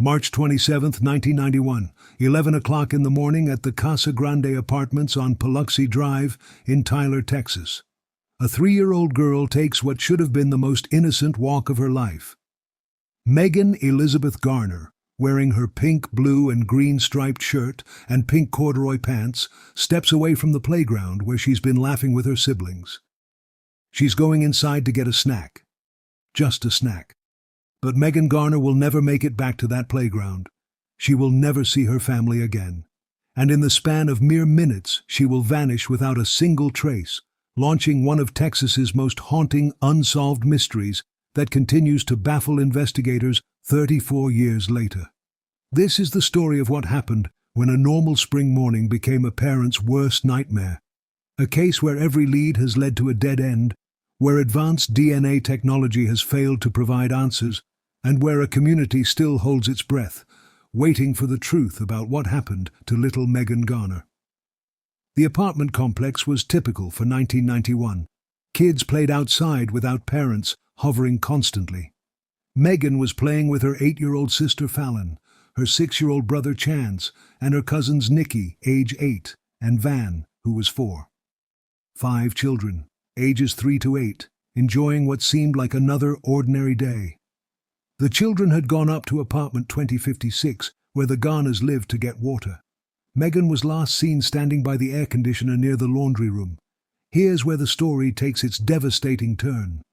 March 27, 1991, 11 o'clock in the morning at the Casa Grande Apartments on Paluxy Drive in Tyler, Texas. A 3-year-old girl takes what should have been the most innocent walk of her life. Megan Elizabeth Garner, wearing her pink, blue, and green striped shirt and pink corduroy pants, steps away from the playground where she's been laughing with her siblings. She's going inside to get a snack. Just a snack. But Megan Garner will never make it back to that playground. She will never see her family again. And in the span of mere minutes, she will vanish without a single trace, launching one of Texas's most haunting, unsolved mysteries that continues to baffle investigators 34 years later. This is the story of what happened when a normal spring morning became a parent's worst nightmare. A case where every lead has led to a dead end, where advanced DNA technology has failed to provide answers, and where a community still holds its breath, waiting for the truth about what happened to little Megan Garner. The apartment complex was typical for 1991. Kids played outside without parents hovering constantly. Megan was playing with her 8-year-old sister Fallon, her 6-year-old brother Chance, and her cousins Nikki, age 8, and Van, who was 4. 5 children, ages 3 to 8, enjoying what seemed like another ordinary day. The children had gone up to apartment 2056, where the Garners lived, to get water. Megan was last seen standing by the air conditioner near the laundry room. Here's where the story takes its devastating turn.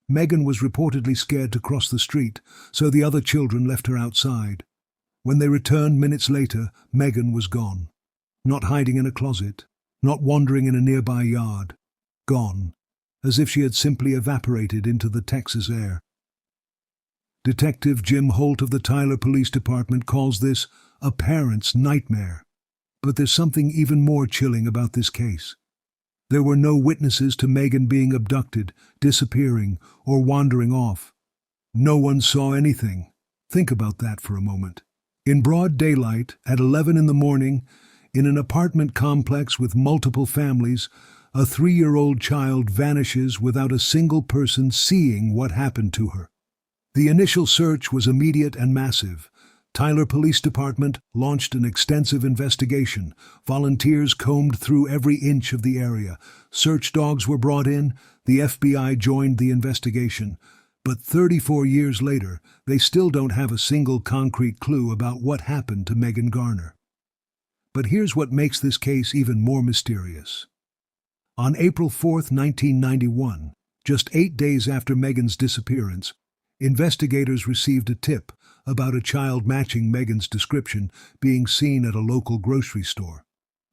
Megan was reportedly scared to cross the street, so the other children left her outside. When they returned minutes later, Megan was gone. Not hiding in a closet, not wandering in a nearby yard. Gone, as if she had simply evaporated into the Texas air. Detective Jim Holt of the Tyler Police Department calls this a parent's nightmare. But there's something even more chilling about this case. There were no witnesses to Megan being abducted, disappearing, or wandering off. No one saw anything. Think about that for a moment. In broad daylight, at 11 in the morning, in an apartment complex with multiple families, a 3-year-old child vanishes without a single person seeing what happened to her. The initial search was immediate and massive. Tyler Police Department launched an extensive investigation. Volunteers combed through every inch of the area. Search dogs were brought in. The FBI joined the investigation. But 34 years later, they still don't have a single concrete clue about what happened to Megan Garner. But here's what makes this case even more mysterious. On April 4, 1991, just 8 days after Megan's disappearance, investigators received a tip about a child matching Megan's description being seen at a local grocery store.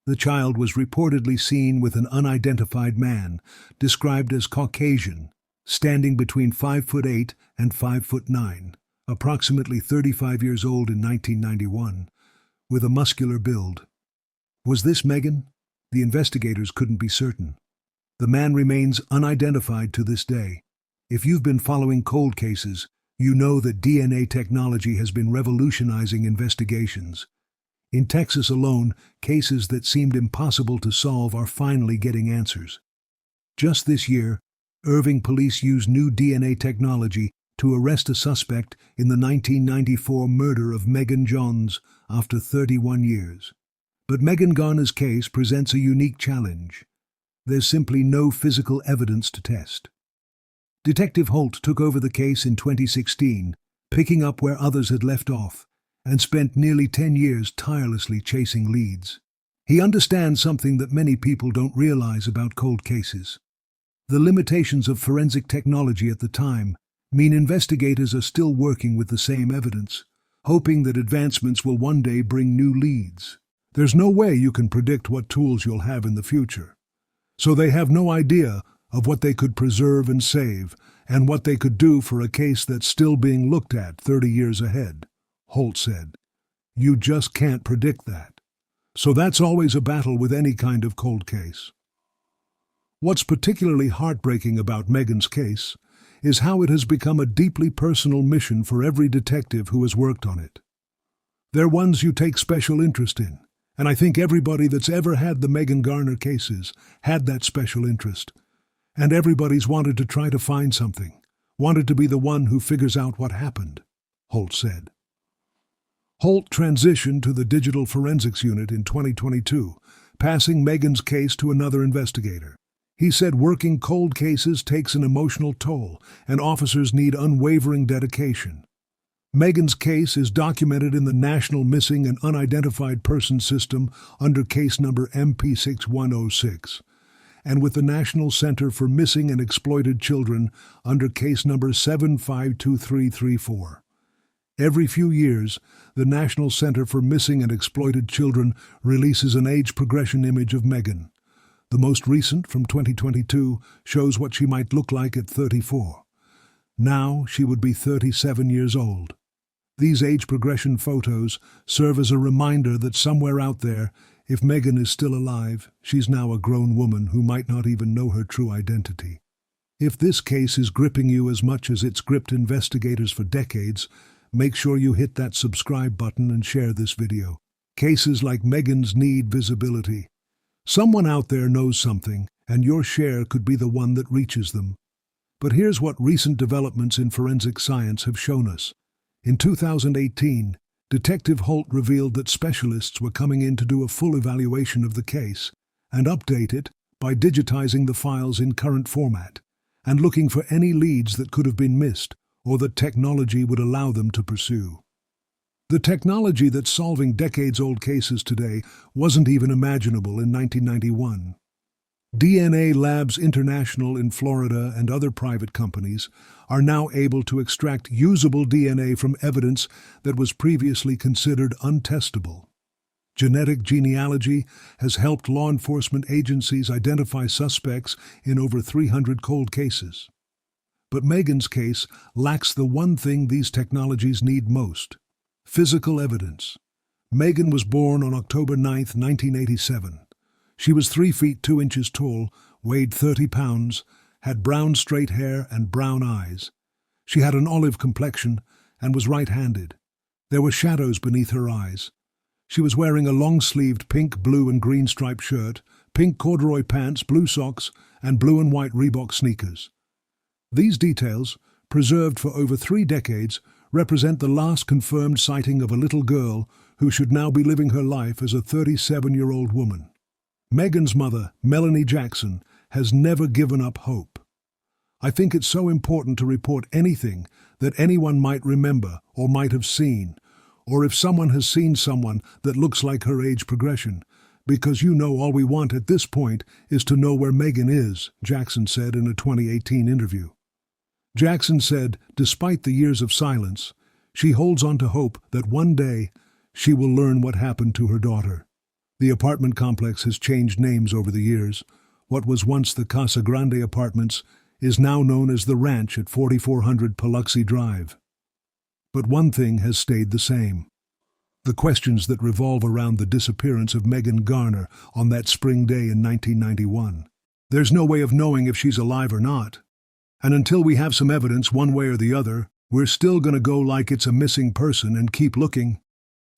The child was reportedly seen with an unidentified man, described as Caucasian, standing between 5'8" and 5'9", approximately 35 years old in 1991, with a muscular build. Was this Megan? The investigators couldn't be certain. The man remains unidentified to this day. If you've been following cold cases, you know that DNA technology has been revolutionizing investigations. In Texas alone, cases that seemed impossible to solve are finally getting answers. Just this year, Irving police used new DNA technology to arrest a suspect in the 1994 murder of Megan Johns after 31 years. But Megan Garner's case presents a unique challenge. There's simply no physical evidence to test. Detective Holt took over the case in 2016, picking up where others had left off, and spent nearly 10 years tirelessly chasing leads. He understands something that many people don't realize about cold cases. The limitations of forensic technology at the time mean investigators are still working with the same evidence, hoping that advancements will one day bring new leads. There's no way you can predict what tools you'll have in the future. So they have no idea of what they could preserve and save, and what they could do for a case that's still being looked at 30 years ahead, Holt said. You just can't predict that. So that's always a battle with any kind of cold case. What's particularly heartbreaking about Megan's case is how it has become a deeply personal mission for every detective who has worked on it. They're ones you take special interest in, and I think everybody that's ever had the Megan Garner cases had that special interest. And everybody's wanted to try to find something, wanted to be the one who figures out what happened, Holt said. Holt transitioned to the Digital Forensics Unit in 2022, passing Megan's case to another investigator. He said working cold cases takes an emotional toll, and officers need unwavering dedication. Megan's case is documented in the National Missing and Unidentified Persons System under case number MP6106, and with the National Center for Missing and Exploited Children under case number 752334. Every few years, the National Center for Missing and Exploited Children releases an age progression image of Megan. The most recent, from 2022, shows what she might look like at 34. Now she would be 37 years old. These age progression photos serve as a reminder that somewhere out there, if Megan is still alive, she's now a grown woman who might not even know her true identity. If this case is gripping you as much as it's gripped investigators for decades, make sure you hit that subscribe button and share this video. Cases like Megan's need visibility. Someone out there knows something, and your share could be the one that reaches them. But here's what recent developments in forensic science have shown us. In 2018, Detective Holt revealed that specialists were coming in to do a full evaluation of the case and update it by digitizing the files in current format and looking for any leads that could have been missed or that technology would allow them to pursue. The technology that's solving decades-old cases today wasn't even imaginable in 1991. DNA Labs International in Florida and other private companies are now able to extract usable DNA from evidence that was previously considered untestable. Genetic genealogy has helped law enforcement agencies identify suspects in over 300 cold cases. But Megan's case lacks the one thing these technologies need most: physical evidence. Megan was born on October 9, 1987. She was 3 feet 2 inches tall, weighed 30 pounds, had brown straight hair and brown eyes. She had an olive complexion and was right-handed. There were shadows beneath her eyes. She was wearing a long-sleeved pink, blue and green striped shirt, pink corduroy pants, blue socks, and blue and white Reebok sneakers. These details, preserved for over 3 decades, represent the last confirmed sighting of a little girl who should now be living her life as a 37-year-old woman. Megan's mother, Melanie Jackson, has never given up hope. I think it's so important to report anything that anyone might remember or might have seen, or if someone has seen someone that looks like her age progression, because all we want at this point is to know where Megan is, Jackson said in a 2018 interview. Jackson said, despite the years of silence, she holds on to hope that one day she will learn what happened to her daughter. The apartment complex has changed names over the years. What was once the Casa Grande Apartments is now known as the Ranch at 4400 Paluxy Drive. But one thing has stayed the same: the questions that revolve around the disappearance of Megan Garner on that spring day in 1991. There's no way of knowing if she's alive or not. And until we have some evidence one way or the other, we're still going to go like it's a missing person and keep looking,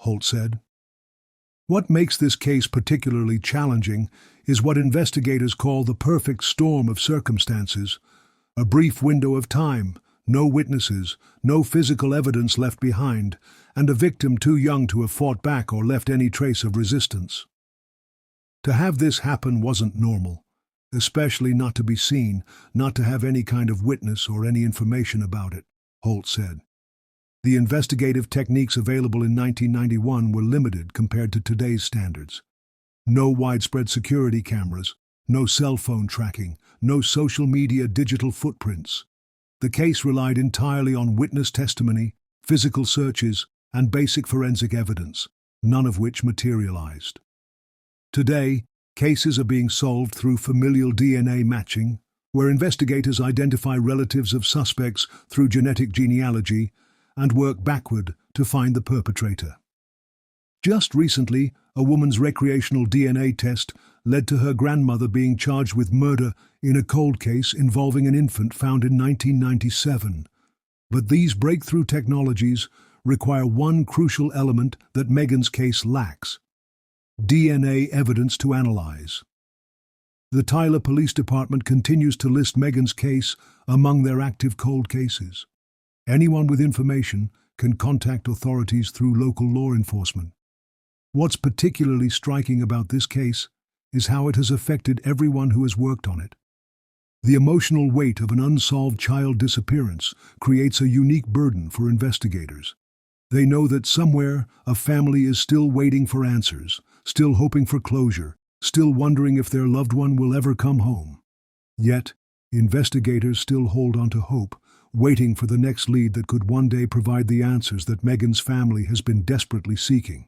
Holt said. What makes this case particularly challenging is what investigators call the perfect storm of circumstances: a brief window of time, no witnesses, no physical evidence left behind, and a victim too young to have fought back or left any trace of resistance. To have this happen wasn't normal, especially not to be seen, not to have any kind of witness or any information about it, Holt said. The investigative techniques available in 1991 were limited compared to today's standards. No widespread security cameras, no cell phone tracking, no social media digital footprints. The case relied entirely on witness testimony, physical searches, and basic forensic evidence, none of which materialized. Today, cases are being solved through familial DNA matching, where investigators identify relatives of suspects through genetic genealogy and work backward to find the perpetrator. Just recently, a woman's recreational DNA test led to her grandmother being charged with murder in a cold case involving an infant found in 1997. But these breakthrough technologies require one crucial element that Megan's case lacks: DNA evidence to analyze. The Tyler Police Department continues to list Megan's case among their active cold cases. Anyone with information can contact authorities through local law enforcement. What's particularly striking about this case is how it has affected everyone who has worked on it. The emotional weight of an unsolved child disappearance creates a unique burden for investigators. They know that somewhere a family is still waiting for answers, still hoping for closure, still wondering if their loved one will ever come home. Yet, investigators still hold on to hope, waiting for the next lead that could one day provide the answers that Megan's family has been desperately seeking.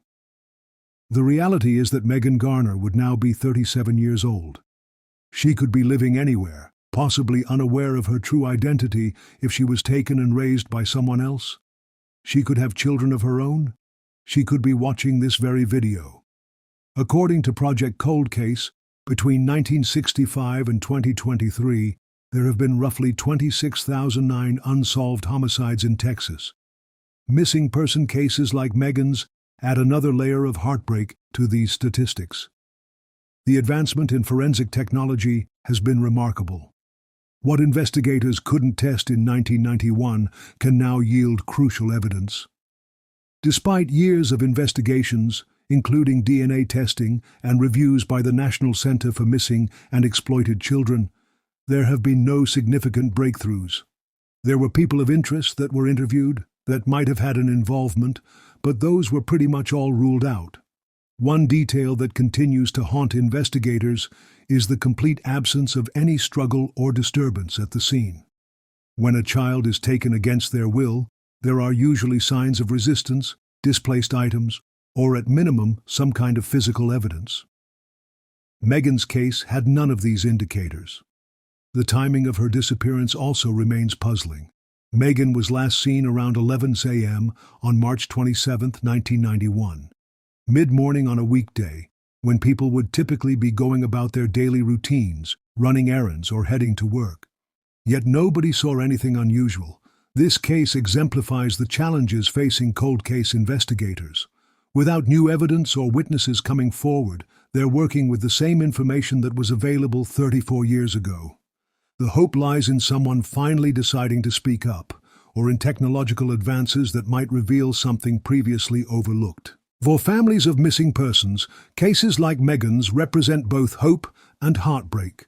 The reality is that Megan Garner would now be 37 years old. She could be living anywhere, possibly unaware of her true identity if she was taken and raised by someone else. She could have children of her own. She could be watching this very video. According to Project Cold Case, between 1965 and 2023, there have been roughly 26,009 unsolved homicides in Texas. Missing person cases like Megan's add another layer of heartbreak to these statistics. The advancement in forensic technology has been remarkable. What investigators couldn't test in 1991 can now yield crucial evidence. Despite years of investigations, including DNA testing and reviews by the National Center for Missing and Exploited Children, there have been no significant breakthroughs. There were people of interest that were interviewed that might have had an involvement, but those were pretty much all ruled out. One detail that continues to haunt investigators is the complete absence of any struggle or disturbance at the scene. When a child is taken against their will, there are usually signs of resistance, displaced items, or at minimum, some kind of physical evidence. Megan's case had none of these indicators. The timing of her disappearance also remains puzzling. Megan was last seen around 11 a.m. on March 27, 1991. Mid-morning on a weekday, when people would typically be going about their daily routines, running errands or heading to work. Yet nobody saw anything unusual. This case exemplifies the challenges facing cold case investigators. Without new evidence or witnesses coming forward, they're working with the same information that was available 34 years ago. The hope lies in someone finally deciding to speak up, or in technological advances that might reveal something previously overlooked. For families of missing persons, cases like Megan's represent both hope and heartbreak.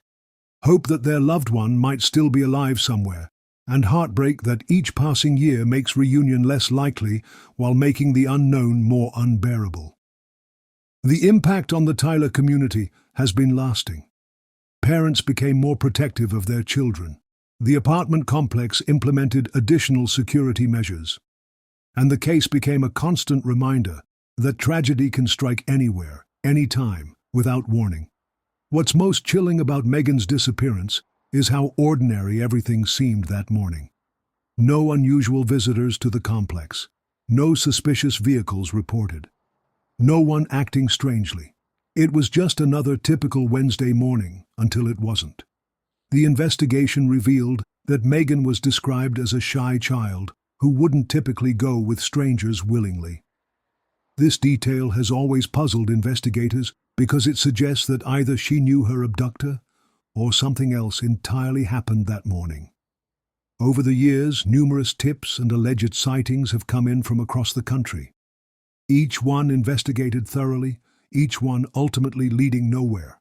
Hope that their loved one might still be alive somewhere, and heartbreak that each passing year makes reunion less likely while making the unknown more unbearable. The impact on the Tyler community has been lasting. Parents became more protective of their children. The apartment complex implemented additional security measures. And the case became a constant reminder that tragedy can strike anywhere, anytime, without warning. What's most chilling about Megan's disappearance is how ordinary everything seemed that morning. No unusual visitors to the complex, no suspicious vehicles reported, no one acting strangely. It was just another typical Wednesday morning until it wasn't. The investigation revealed that Megan was described as a shy child who wouldn't typically go with strangers willingly. This detail has always puzzled investigators because it suggests that either she knew her abductor or something else entirely happened that morning. Over the years, numerous tips and alleged sightings have come in from across the country. Each one investigated thoroughly, each one ultimately leading nowhere.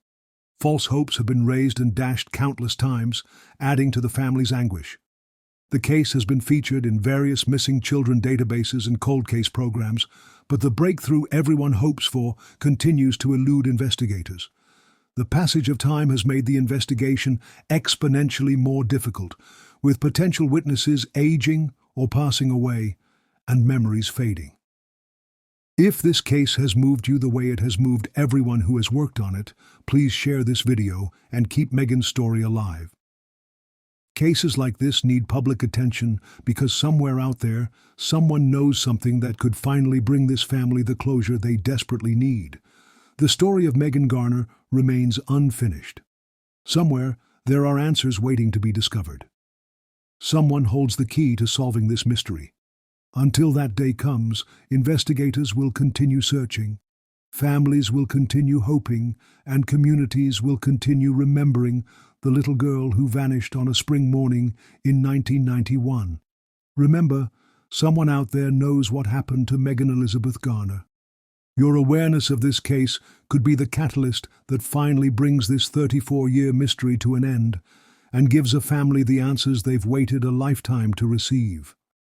False hopes have been raised and dashed countless times, adding to the family's anguish. The case has been featured in various missing children databases and cold case programs, but the breakthrough everyone hopes for continues to elude investigators. The passage of time has made the investigation exponentially more difficult, with potential witnesses aging or passing away and memories fading. If this case has moved you the way it has moved everyone who has worked on it, please share this video and keep Megan's story alive. Cases like this need public attention because somewhere out there, someone knows something that could finally bring this family the closure they desperately need. The story of Megan Garner remains unfinished. Somewhere, there are answers waiting to be discovered. Someone holds the key to solving this mystery. Until that day comes, investigators will continue searching, families will continue hoping, and communities will continue remembering the little girl who vanished on a spring morning in 1991. Remember, Someone out there knows what happened to Megan Elizabeth Garner. Your awareness of this case could be the catalyst that finally brings this 34-year mystery to an end and gives a family the answers they've waited a lifetime to receive.